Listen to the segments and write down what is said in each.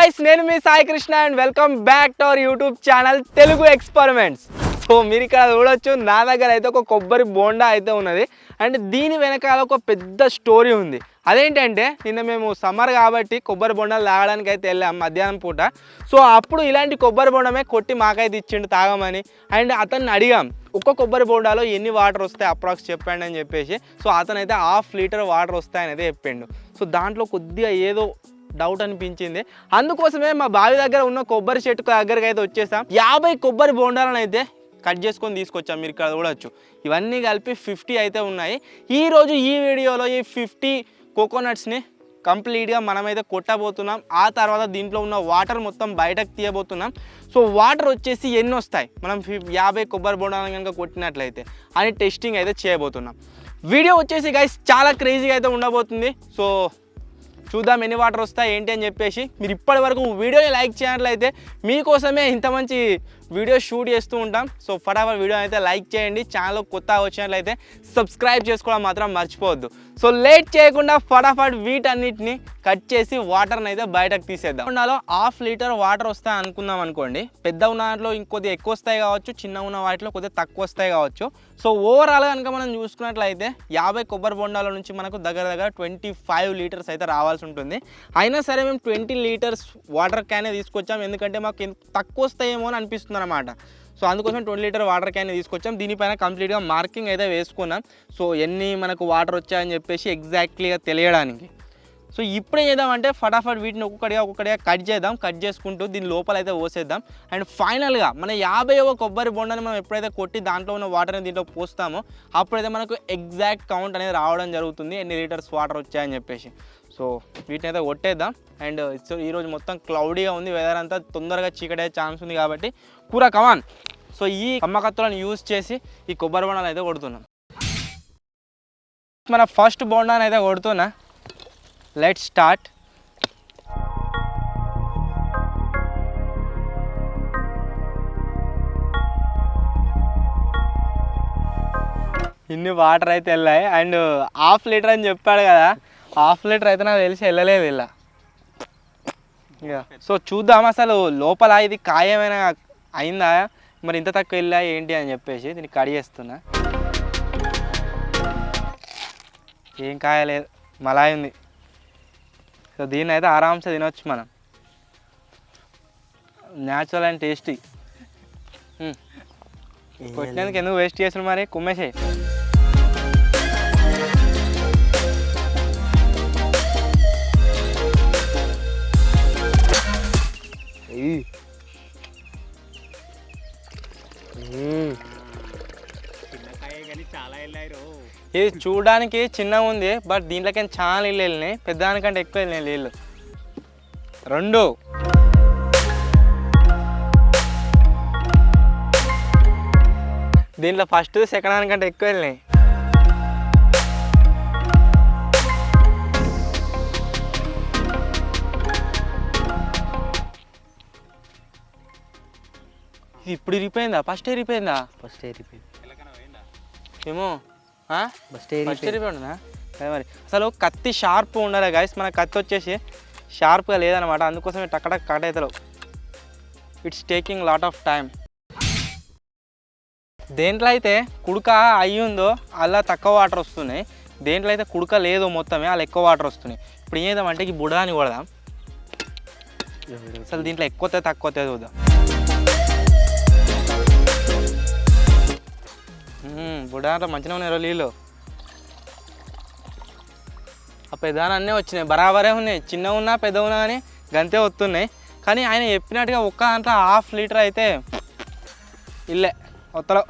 guys, నేను మీ Sai Krishna and welcome back to our YouTube channel Telugu experiments. So మీరు ఇక్కడ చూడొచ్చు, నా దగ్గర అయితే ఒక కొబ్బరి బోండా అయితే ఉన్నది అండ్ దీని వెనకాల ఒక పెద్ద స్టోరీ ఉంది. అదేంటంటే నిన్న మేము సమ్మర్ కాబట్టి కొబ్బరి బొండాలు తాగడానికి అయితే వెళ్ళాం మధ్యాహ్నం పూట. సో అప్పుడు ఇలాంటి కొబ్బరి బొండమే కొట్టి మాకైతే ఇచ్చిండు తాగమని. అండ్ అతన్ని అడిగాం ఒక్క కొబ్బరి బొండాలో ఎన్ని వాటర్ వస్తాయి అప్రాక్స్ చెప్పండి అని చెప్పేసి. సో అతనైతే 1/2 లీటర్ వాటర్ వస్తాయని అయితే చెప్పిండు. సో దాంట్లో కొద్దిగా ఏదో డౌట్ అనిపించింది. అందుకోసమే మా బావి దగ్గర ఉన్న కొబ్బరి చెట్టు దగ్గరికి అయితే వచ్చేసాం. 50 కొబ్బరి బొండాలను అయితే కట్ చేసుకొని తీసుకొచ్చాం. మీరు ఇక్కడ చూడొచ్చు, ఇవన్నీ కలిపి 50 అయితే ఉన్నాయి. ఈరోజు ఈ వీడియోలో ఈ 50 కోకోనట్స్ని కంప్లీట్గా మనమైతే కొట్టబోతున్నాం. ఆ తర్వాత దీంట్లో ఉన్న వాటర్ మొత్తం బయటకు తీయబోతున్నాం. సో వాటర్ వచ్చేసి ఎన్ని వస్తాయి మనం 50 కొబ్బరి బొండాలను కనుక కొట్టినట్లయితే అని టెస్టింగ్ అయితే చేయబోతున్నాం. వీడియో వచ్చేసి గైస్ చాలా క్రేజీగా అయితే ఉండబోతుంది. సో చూద్దాం ఎన్ని వాటర్ వస్తాయి ఏంటి అని చెప్పేసి. మీరు ఇప్పటి వరకు వీడియోని లైక్ చేయనట్లయితే మీకోసమే ఇంత మంచి వీడియో షూట్ చేస్తూ ఉంటాం. సో ఫటాఫట్ వీడియో అయితే లైక్ చేయండి. ఛానల్ కొత్తగా వచ్చినట్లయితే సబ్స్క్రైబ్ చేసుకోవడం మాత్రం మర్చిపోవద్దు. సో లేట్ చేయకుండా ఫటాఫట్ వీటన్నిటిని కట్ చేసి వాటర్ని అయితే బయటకు తీసేద్దాం. ఉండాలో 1/2 లీటర్ వాటర్ వస్తాయి అనుకుందాం అనుకోండి. పెద్ద ఉన్న వాటిలో ఇంకొద్దిగా ఎక్కువ వస్తాయి కావచ్చు, చిన్న ఉన్న వాటిలో కొద్దిగా తక్కువ వస్తాయి కావచ్చు. సో ఓవరాల్గా కనుక మనం చూసుకున్నట్లయితే 50 కొబ్బరి బొండాల నుంచి మనకు దగ్గర 25 లీటర్స్ అయితే రావాల్సి ఉంటుంది. అయినా సరే మేము 20 లీటర్స్ వాటర్ క్యానే తీసుకొచ్చాం, ఎందుకంటే మాకు తక్కువ వస్తాయేమో అని అనిపిస్తుంది అనమాట. సో అందుకోసం 20 లీటర్ వాటర్ క్యాన్ తీసుకొచ్చాం. దీనిపైన కంప్లీట్గా మార్కింగ్ అయితే వేసుకున్నాం. సో ఎన్ని మనకు వాటర్ వచ్చాయని చెప్పేసి ఎగ్జాక్ట్లీగా తెలియడానికి. సో ఇప్పుడు ఏం చేద్దామంటే ఫటాఫట్ వీటిని ఒక్కొక్కటిగా కట్ చేద్దాం. కట్ చేసుకుంటూ దీని లోపల అయితే పోసేద్దాం. అండ్ ఫైనల్గా మన 50వ కొబ్బరి బొండాన్ని మనం ఎప్పుడైతే కొట్టి దాంట్లో ఉన్న వాటర్ని దీంట్లో పోస్తామో అప్పుడైతే మనకు ఎగ్జాక్ట్ కౌంట్ అనేది రావడం జరుగుతుంది, ఎన్ని లీటర్స్ వాటర్ వచ్చాయని చెప్పేసి. సో వీటిని అయితే కొట్టేద్దాం. అండ్ ఈరోజు మొత్తం క్లౌడీగా ఉంది, వెదర్ అంతా తొందరగా చీకటే ఛాన్స్ ఉంది కాబట్టి కూర కమాన్. సో ఈ కమ్మకత్తులను యూజ్ చేసి ఈ కొబ్బరి బొండాలు అయితే కొడుతున్నాం. మన ఫస్ట్ బొండాన్ని అయితే కొడుతున్నా. Let's start. ఇన్ని వాటర్ అయితే వెళ్ళాయి. అండ్ 1/2 లీటర్ అని చెప్పాడు కదా, 1/2 లీటర్ అయితే నాకు తెలిసి వెళ్ళలేదు ఇలా. ఇక సో చూద్దాం అసలు లోపల ఇది ఖాయమైనా అయిందా, మరి ఇంత తక్కువ వెళ్ళా ఏంటి అని చెప్పేసి దీన్ని కడి చేస్తున్నా. ఏం కాయలేదు, మలాయి ఉంది. సో దీన్ని అయితే ఆరామ్సే తినొచ్చు మనం, న్యాచురల్ అండ్ టేస్టీ. కొట్టినందుకు ఎందుకు వేస్ట్ చేసిన మరి, కుమ్మేసే. ఇది చూడడానికి చిన్నగా ఉంది, బట్ దీంట్లోకి చాలా నీళ్ళు వెళ్ళినాయి. పెద్దదానికంటే ఎక్కువ వెళ్ళినాయి నీళ్ళు. 2 దీంట్లో ఫస్ట్ సెకండ్ దానికంటే ఎక్కువ వెళ్ళినాయి. ఇది ఇప్పుడు ఇరిపోయిందా? ఫస్ట్ ఇరిపోయిందా? ఫస్ట్ ఇరిపోయింది ఏమో. ఫస్ట్ ఇరిపోయిందా? అదే మరి. అసలు కత్తి షార్ప్ ఉండాలి గైస్. మన కత్తి వచ్చేసి షార్ప్గా లేదనమాట, అందుకోసమే టక్కటక్ కట్ అవుతారు. It's taking lot of time. దేంట్లో అయితే కుడక అయ్యి ఉందో అలా తక్కువ వాటర్ వస్తున్నాయి, దేంట్లో అయితే కుడక లేదో మొత్తమే అలా ఎక్కువ వాటర్ వస్తున్నాయి. ఇప్పుడు ఏం చేద్దామంటే ఈ బుడాని కొడదాం. అసలు దీంట్లో ఎక్కువ తక్కువ చూద్దాం. బుడాలో మంచిగా ఉన్నాయి నీళ్ళు. ఆ పెద్దగా అన్నీ వచ్చినాయి, బరాబరే ఉన్నాయి. చిన్నగా ఉన్నా పెద్దగా ఉన్నా కానీ గంతే వస్తున్నాయి. కానీ ఆయన చెప్పినట్టుగా ఒక్క దాంట్లో 1/2 లీటర్ అయితే ఇల్లే ఒత్తలో.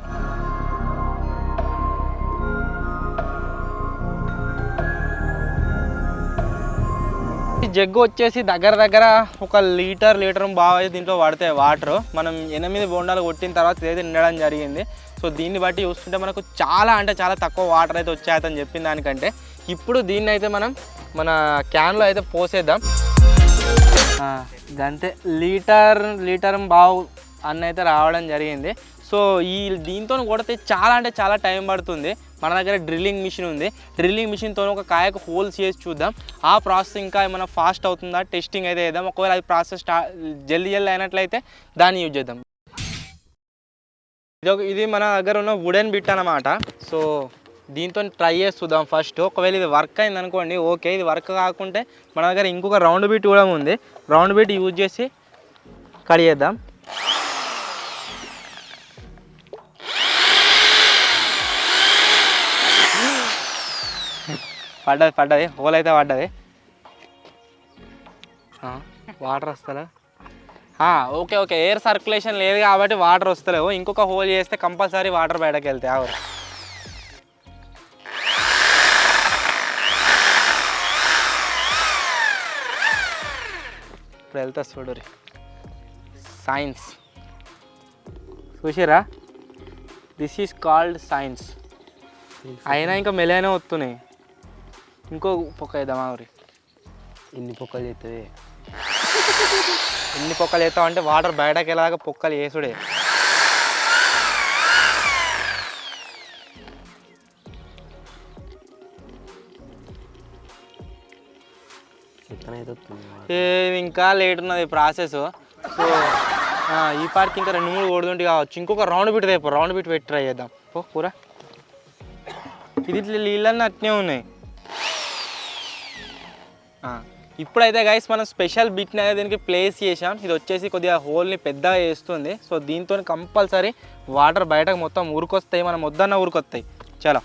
జగ్గు వచ్చేసి దగ్గర ఒక లీటర్ బాగా అయితే దీంట్లో పడతాయి వాటర్. మనం 8 బొండాలు కొట్టిన తర్వాత ఇదైతే నిండడం జరిగింది. సో దీన్ని బట్టి చూస్తుంటే మనకు చాలా అంటే చాలా తక్కువ వాటర్ అయితే వచ్చాయని చెప్పిన దానికంటే. ఇప్పుడు దీన్ని అయితే మనం మన క్యాన్లో అయితే పోసేద్దాం. అంతే లీటర్ బావు అన్న అయితే రావడం జరిగింది. సో దీంతో కొడితే చాలా అంటే చాలా టైం పడుతుంది. మన దగ్గర డ్రిల్లింగ్ మిషన్ ఉంది. డ్రిల్లింగ్ మిషన్తో ఒక కాయకు హోల్స్ చేసి చూద్దాం. ఆ ప్రాసెస్ ఇంకా ఏమైనా ఫాస్ట్ అవుతుందా టెస్టింగ్ అయితే చేద్దాం. ఒకవేళ అది ప్రాసెస్ జల్దీ అయినట్లయితే దాన్ని యూజ్ చేద్దాం. ఇది మన దగ్గర ఉన్న వుడెన్ బిట్ అన్నమాట. సో దీంతో ట్రై చేసి చూద్దాం ఫస్ట్. ఒకవేళ ఇది వర్క్ అయింది అనుకోండి, ఓకే. ఇది వర్క్ కాకుంటే మన దగ్గర ఇంకొక రౌండ్ బిట్ కూడా ఉంది. రౌండ్ బిట్ యూజ్ చేసి కడిగేద్దాం. పడ్డది హోల్ అయితే పడ్డది. వాటర్ వస్తుందా? ఓకే ఎయిర్ సర్క్యులేషన్ లేదు కాబట్టి వాటర్ వస్తలేవు. ఇంకొక హోల్ చేస్తే కంపల్సరీ వాటర్ బయటకు వెళ్తాయి. ఆవరు ఇప్పుడు వెళ్తా చూడరి. సైన్స్ చూసిరా, దిస్ ఈజ్ కాల్డ్ సైన్స్. అయినా ఇంకా మెలైనా వస్తున్నాయి. ఇంకో పొక్క వేద్దాం. ఆవరి ఎన్ని పొక్కలు చేస్తుంది? ఎన్ని పొక్కలు వేస్తాం అంటే వాటర్ బయటకు వెళ్ళాక పొక్కలు వేసుడే. ఇంకా లేట్ ఉన్నది ప్రాసెస్. సో ఈ పార్క్ ఇంకా 2-3 కొడుతుంటే కావచ్చు. ఇంకొక రౌండ్ బిట్ రేపు రౌండ్ బిట్ పెట్టి ట్రై చేద్దాం. పూరా ఇది నీళ్ళన్నీ అట్నే ఉన్నాయి. ఇప్పుడైతే గైస్ మనం స్పెషల్ బిట్ని అనేది దీనికి ప్లేస్ చేసాం. ఇది వచ్చేసి కొద్దిగా హోల్ని పెద్దగా వేస్తుంది. సో దీంతో కంపల్సరీ వాటర్ బయటకు మొత్తం ఊరుకొస్తాయి. మనం వద్దన్న ఊరుకొస్తాయి. చాలా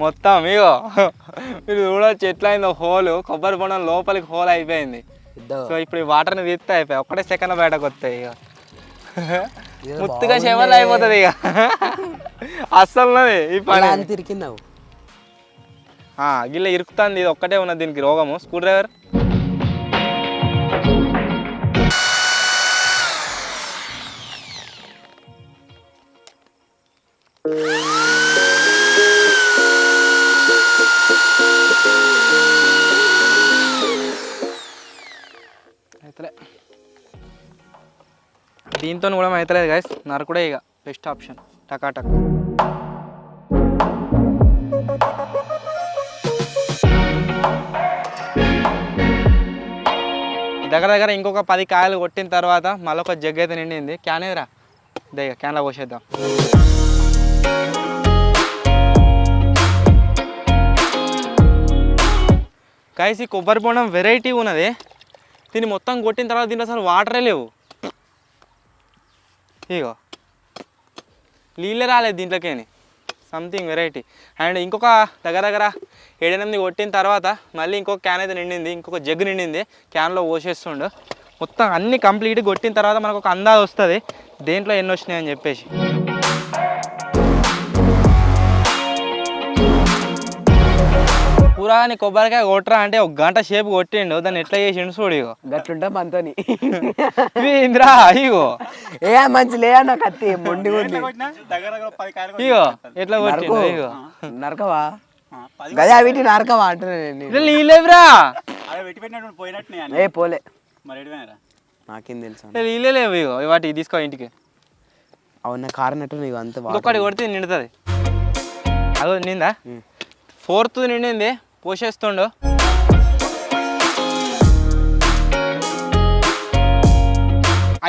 మొత్తం ఇగో మీరు చూడవచ్చు ఎట్లా అయిందో హోల్. కొబ్బరి బొండం లోపలికి హోల్ అయిపోయింది. సో ఇప్పుడు ఈ వాటర్ని తీస్తే అయిపోయి ఒక్కటే సెకండ్ బయటకు వస్తాయి. ఇక ముత్తుగా చెవలు అయిపోతుంది. ఇక అస్సలు ఈ పని తిరిగినావు గిల్ల ఇరుకుతుంది. ఇది ఒక్కటే ఉన్నది దీనికి రోగము. స్క్రూ డ్రైవర్ దీంతో కూడా అవుతలేదు గైస్. నరకుడే ఇక బెస్ట్ ఆప్షన్. టకాటక్ దగ్గర ఇంకొక 10 కాయలు కొట్టిన తర్వాత మళ్ళీ ఒక జగ్ అయితే నిండింది. క్యాన్ ఏదిరా ఇక క్యాన్లో పోసేద్దాం. గైస్ ఈ కొబ్బరి బొండం వెరైటీ ఉన్నది. దీన్ని మొత్తం కొట్టిన తర్వాత దీంట్లో అసలు వాటరే లేవు. ఇగో నీళ్ళే రాలేదు దీంట్లోకేని. Something variety. అండ్ ఇంకొక దగ్గర 7-8 కొట్టిన తర్వాత మళ్ళీ ఇంకొక క్యాన్ అయితే నిండింది. ఇంకొక జగ్ నిండింది. క్యాన్లో పోసేస్తుండు. మొత్తం అన్నీ కంప్లీట్గా కొట్టిన తర్వాత మనకు ఒక అందాజు వస్తుంది దేంట్లో ఎన్ని వచ్చినాయని చెప్పేసి. పూరాని కొబ్బరికాయ కొట్టరా అంటే 1 గంట సేపు కొట్టిండు. దాన్ని ఎట్లా చేసిండు చూడు. ఇగో గట్లుంటా మనతోని ఇంద్రా ఇగో మంచి లేదా కత్తి మొండి ఇగో ఎట్లా కొట్టిండు. ఇగో నరకవా గదా వీటి నరకవా అంటున్నా. నీళ్ళేవిరా పోలే నాకేం తెలుసా. నీళ్ళే లేవు. ఇగో వాటి తీసుకో ఇంటికి. అవునా కారణట్టు ఇవి అంత ఒకటి కొడితే నిండుతుంది. అదో నిందా 4th నిండింది. పోసేస్తుండు.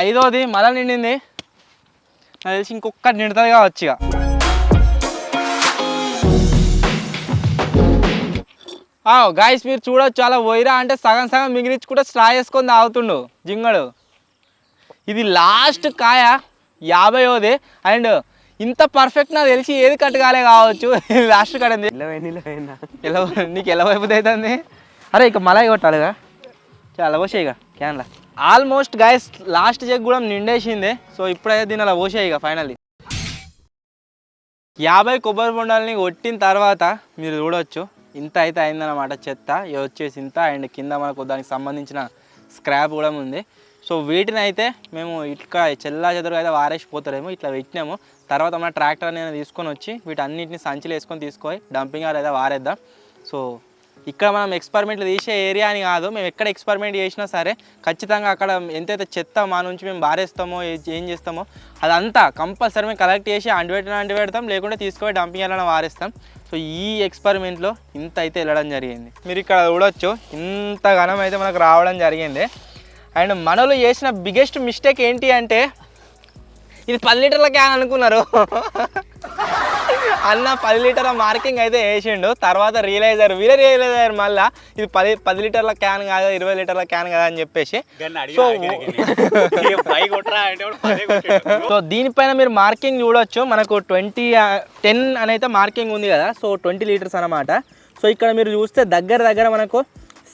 ఐదోది మళ్ళీ నిండింది. నాకు తెలిసి ఇంకొకటి నిండుతుంది కావచ్చు. ఇక గాయస్ మీరు చూడవచ్చు అలా పోయిరా అంటే సగం మిగిలించుకుంటే స్ట్రా చేసుకొని తాగుతుండు జింగడు. ఇది లాస్ట్ కాయ 50వ. అండ్ ఇంత పర్ఫెక్ట్ నాకు తెలిసి ఏది కట్ కాలే కావచ్చు. లాస్ట్ కడింది. నీకు ఎలా వైపు అవుతుంది. అరే ఇక మళ్ళీ కొట్టాలిగా. చాలా పోసాయి ఇక క్యాన్లా. ఆల్మోస్ట్ గైస్ లాస్ట్ జగ్ కూడా నిండేసింది. సో ఇప్పుడైతే దీని అలా పోసాయి ఇక ఫైనల్లీ. 50 కొబ్బరి బొండాలని కొట్టిన తర్వాత మీరు చూడవచ్చు ఇంత అయితే అయిందన్నమాట. చెత్త వచ్చేసి ఇంత. అండ్ కింద మనకు దానికి సంబంధించిన స్క్రాప్ కూడా ఉంది. సో వీటిని అయితే మేము ఇట్లా చెల్లా చెదరుగా అయితే వారేసిపోతారేమో ఇట్లా పెట్టినాము. తర్వాత మన ట్రాక్టర్ అనేది తీసుకొని వచ్చి వీటన్నిటిని సంచిలో వేసుకొని తీసుకొని డంపింగ్ యార్డ్ అయితే వారేద్దాం. సో ఇక్కడ మనం ఎక్స్పెరిమెంట్లు తీసే ఏరియా అని కాదు, మేము ఎక్కడ ఎక్స్పెరిమెంట్ చేసినా సరే ఖచ్చితంగా అక్కడ ఎంతైతే చెత్త మా నుంచి మేము బారేస్తామో ఏం చేస్తామో అదంతా కంపల్సరీ మేము కలెక్ట్ చేసి అంటిపెడతాం, లేకుంటే తీసుకొని డంపింగ్ యార్డ్లో వారేస్తాం. సో ఈ ఎక్స్పెరిమెంట్లో ఇంత అయితే వెళ్ళడం జరిగింది. మీరు ఇక్కడ చూడొచ్చు ఇంత ఘనం అయితే మనకు రావడం జరిగింది. అండ్ మనలో చేసిన బిగ్గెస్ట్ మిస్టేక్ ఏంటి అంటే ఇది 10 లీటర్ల క్యాన్ అనుకున్నారు. అన్న 10 లీటర్ల మార్కింగ్ అయితే వేసిండు. తర్వాత రియలైజర్ మళ్ళీ ఇది 10 లీటర్ల క్యాన్ కాదా 20 లీటర్ల క్యాన్ కదా అని చెప్పేసి. సో దీనిపైన మీరు మార్కింగ్ చూడొచ్చు. మనకు 10 అని అయితే మార్కింగ్ ఉంది కదా. సో 20 లీటర్స్ అనమాట. సో ఇక్కడ మీరు చూస్తే దగ్గర మనకు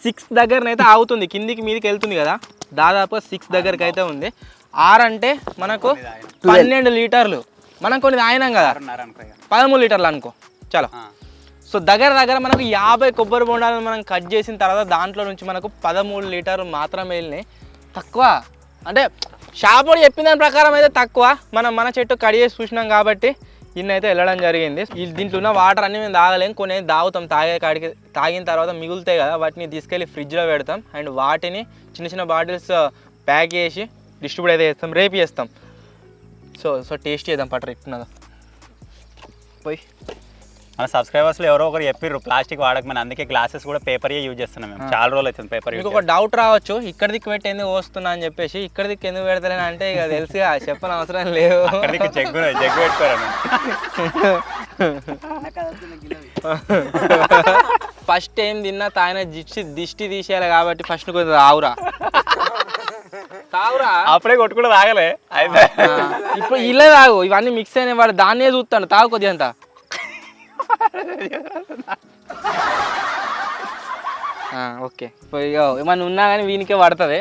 6 దగ్గరనైతే ఆగుతుంది, కిందికి మీదికి వెళ్తుంది కదా. దాదాపుగా 6 దగ్గరికి అయితే ఉంది. 6 అంటే మనకు 12 లీటర్లు. మనం కొన్ని తాగినాం కదా 13 లీటర్లు అనుకో చాలా. సో దగ్గర మనకు 50 కొబ్బరి బొండాలను మనం కట్ చేసిన తర్వాత దాంట్లో నుంచి మనకు 13 లీటర్లు మాత్రమే వెళ్ళినాయి. తక్కువ అంటే షాపుడు చెప్పిన దాని ప్రకారం అయితే తక్కువ. మన చెట్టు కట్ చేసి చూసినాం కాబట్టి ఇన్నైతే వెళ్ళడం జరిగింది. దీంట్లో ఉన్న వాటర్ అన్నీ మేము తాగలేం, కొన్ని తాగుతాం. తాగిన తర్వాత మిగులుతాయి కదా, వాటిని తీసుకెళ్ళి ఫ్రిడ్జ్లో పెడతాం. అండ్ వాటిని చిన్న బాటిల్స్ ప్యాక్ చేసి డిస్ట్రిబ్యూట్ అయితే చేస్తాం, రేపు చేస్తాం. సో టేస్ట్ చేద్దాం పట్టర్ ఇట్టున్నదా పోయి. మన సబ్స్క్రైబర్స్లో ఎవరో ఒకరు చెప్పిర్రు ప్లాస్టిక్ వాడకమని, అందుకే గ్లాసెస్ కూడా పేపర్ యూజ్ చేస్తున్నాం మేము. చాలా రోజులు అవుతుంది పేపర్ యూజ్. ఒక డౌట్ రావచ్చు, ఇక్కడ దిక్కు పెట్టి ఎందుకు వస్తున్నా అని చెప్పేసి. ఇక్కడ దిక్కు ఎందుకు పెడతలేను అంటే ఇక తెలుసుగా, చెప్పని అవసరం లేదు. జగ్గు పెట్టుకోరా. ఫస్ట్ ఏం తిన్నా తాగిన దిష్టి తీసేయాలి కాబట్టి ఫస్ట్ కొంచెం తాగురా. అప్పుడే కొట్టుకుంటే తాగలే అయితే. ఇప్పుడు ఇలా తాగు, ఇవన్నీ మిక్స్ అయిన వాడు దాన్నే చూస్తాడు. తాగు కొద్దిగా అంతా. ఓకే ఏమన్నా ఉన్నా కానీ వీనికే పడుతుంది.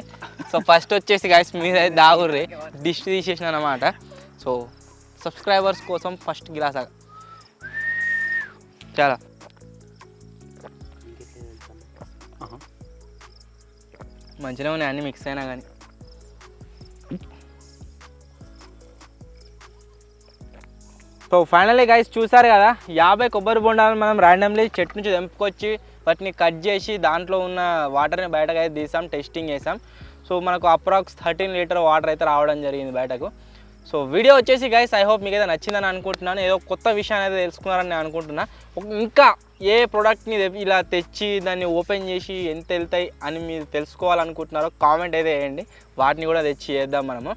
సో ఫస్ట్ వచ్చేసి గాయస్ మీద అయితే దాగుర్రి, దిష్టి తీసేసిన అనమాట. సో సబ్స్క్రైబర్స్ కోసం ఫస్ట్ గ్లాస్ చాలా మంచిగా ఉన్నాయి అన్నీ మిక్స్ అయినా కానీ. సో ఫైనల్లీ గైస్ చూసారు కదా, 50 కొబ్బరి బొండాలను మనం ర్యాండమ్లీ చెట్టు నుంచి తెంపుకొచ్చి వాటిని కట్ చేసి దాంట్లో ఉన్న వాటర్ని బయటకు అయితే తీసాం, టెస్టింగ్ చేసాం. సో మనకు అప్రాక్స్ 13 లీటర్ వాటర్ అయితే రావడం జరిగింది బయటకు. సో వీడియో వచ్చేసి గైస్ ఐ హోప్ మీకు అయితే నచ్చిందని అనుకుంటున్నాను. ఏదో కొత్త విషయాన్ని అయితే తెలుసుకున్నారని నేను అనుకుంటున్నా. ఇంకా ఏ ప్రోడక్ట్ని ఇలా తెచ్చి దాన్ని ఓపెన్ చేసి ఎంత వెళ్తాయి అని మీరు తెలుసుకోవాలనుకుంటున్నారో కామెంట్ అయితే వేయండి, వాటిని కూడా తెచ్చి చేద్దాం మనము.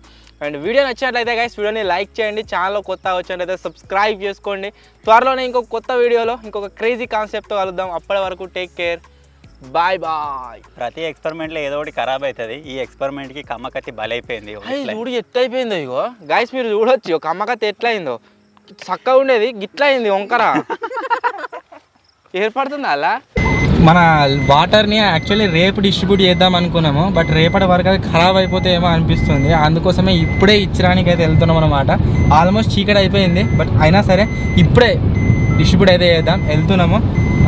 అండ్ వీడియో నచ్చినట్లయితే గైస్ వీడియోని లైక్ చేయండి, ఛానల్లో కొత్త వచ్చినట్లయితే సబ్స్క్రైబ్ చేసుకోండి. త్వరలోనే ఇంకొక కొత్త వీడియోలో ఇంకొక క్రేజీ కాన్సెప్ట్తో కలుద్దాం. అప్పటి వరకు టేక్ కేర్, బాయ్ బాయ్. ప్రతి ఎక్స్పెరిమెంట్లో ఏదో ఒకటి ఖరాబ్ అవుతుంది. ఈ ఎక్స్పెరిమెంట్కి కమ్మకత్తి బలైపోయింది. చూడు ఎట్లా అయిపోయిందో. ఇగో గైస్ మీరు చూడొచ్చు కమ్మకత్తి ఎట్లా అయిందో. చక్కగా ఉండేది గిట్లా అయింది వంకర. ఏర్పడుతుంది అలా. మన వాటర్ని యాక్చువల్లీ రేపు డిస్ట్రిబ్యూట్ చేద్దాం అనుకున్నాము, బట్ రేపటి వరకు అది ఖరాబ్ అయిపోతే ఏమో అనిపిస్తుంది. అందుకోసమే ఇప్పుడే ఇచ్చడానికి అయితే వెళ్తున్నాం అనమాట. ఆల్మోస్ట్ చీకటి అయిపోయింది, బట్ అయినా సరే ఇప్పుడే డిస్ట్రిబ్యూట్ అయితే చేద్దాం వెళ్తున్నాము.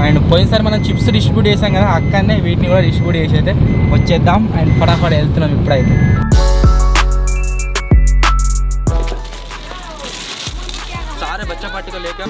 అండ్ పోయినసారి మనం చిప్స్ డిస్ట్రిబ్యూట్ చేసాం కదా, అక్కడనే వీటిని కూడా డిస్ట్రిబ్యూట్ చేసి అయితే వచ్చేద్దాం. అండ్ ఫటాఫట్ వెళ్తున్నాం ఇప్పుడైతే. సారే బచ్చా పార్టీలో లేక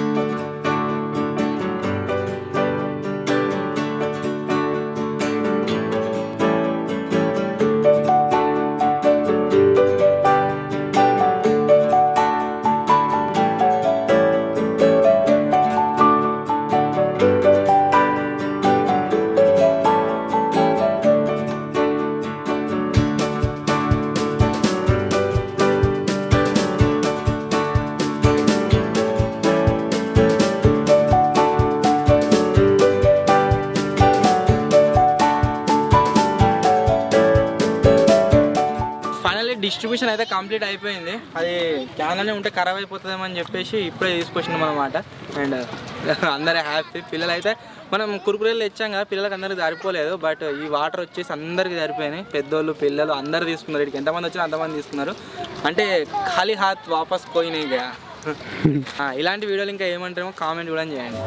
డిస్ట్రిబ్యూషన్ అయితే కంప్లీట్ అయిపోయింది. అది క్యాన్లోనే ఉంటే ఖరాబ్ అయిపోతుందేమో అని చెప్పేసి ఇప్పుడే తీసుకొచ్చినాం అనమాట. అండ్ అందరూ హ్యాపీ. పిల్లలు అయితే మనం కురుకురేలు తెచ్చాం కదా, పిల్లలకి అందరికి సరిపోలేదు, బట్ ఈ వాటర్ వచ్చేసి అందరికీ సరిపోయినాయి. పెద్దోళ్ళు పిల్లలు అందరు తీసుకున్నారు. ఇక్కడికి ఎంతమంది వచ్చినా అంతమంది తీసుకున్నారు. అంటే ఖాళీ హాత్ వాపస్ పోయినాయి. ఇలాంటి వీడియోలు ఇంకా ఏమంటారేమో కామెంట్ కూడా చేయండి.